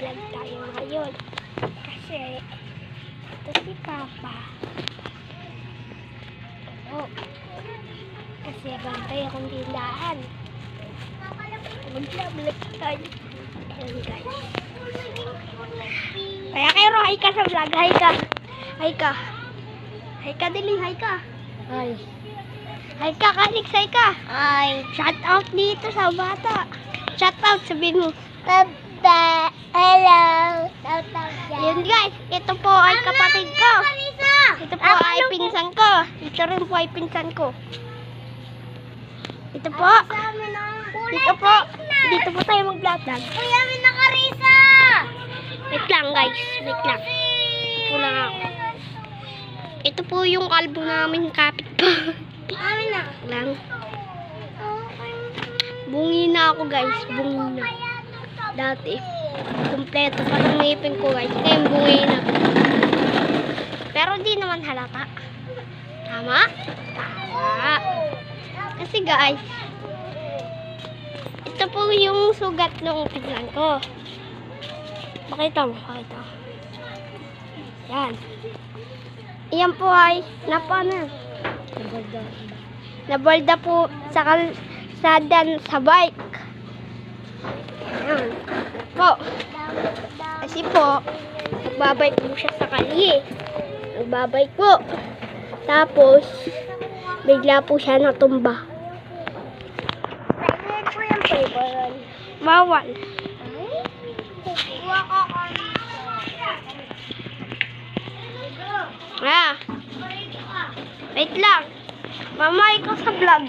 mag-vlog tayo ngayon. Kasi, ito si Papa. Ano? Kasi bantay akong tindahan. Mag-vlog tayo. Ayan guys. Kaya kayo, hi ka sa vlog. Hi ka. Hi ka. Hi ka, Diling. Hi ka. Ay. Hi ka, Kalix. Hi ka. Ay. Shout out dito sa bata. Shout out, sabihin mo. Papa. Hello. Yun guys, ito po ay kapatid ko. Ito po ay pinsan ko. Ito rin po ay pinsan ko. Ito po. Dito po. Dito po tayo mag-vlog. Kuya, may nakarisa. Wait lang guys. Wait lang. Ito lang ako. Ito po yung kalbo namin kapit pa. Amin na. Lang. Bungi na ako guys. Bungi na. Dati. Kompleto pa ng ngipin ko guys. Ngayon bungi na. Pero di naman halata. Tama? Tama. Kasi guys, ito po yung sugat ng pinsan ko. Pakita mo, pakita mo. Yan. Iyan po ay nabalda po sa kalsadan sa bike. Yan. Po. Kasi po, nagbabike po siya sa kalye. Nagbabike po. Tapos, bigla po siya natumba. Bawal. Ah. Wait lang. Mama, hi ka sa vlog.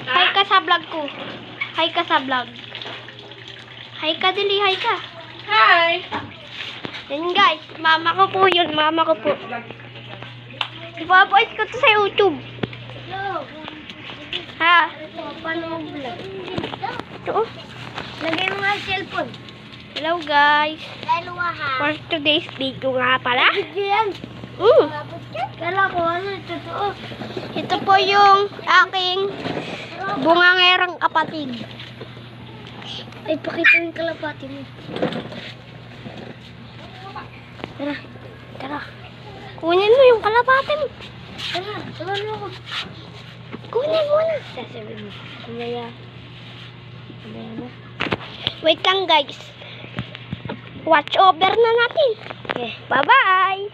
Hi ka sa vlog ko. Hi ka sa vlog. Hi ka, Dili. Hi ka. Hi. Yan guys. Mama ko po yun. Mama ko po. Ipapost ko to sa YouTube. Ha? Paano vlog? Ito oh. Lagay mo nga cellphone. Hello guys. Dalawa ha. For today's video nga pala. Yan. Kala ko ano, totoo. Ito po yung aking bungangerang kapatid. Ay, pakita yung kalapati mo. Tara. Tara. Kunin mo yung kalapati mo. Tara, tawag mo ko. Kunin mo na. Sasabihin mo. Kumaya. Kumaya na. Wait lang guys. Watch over na natin. Okay. Bye-bye.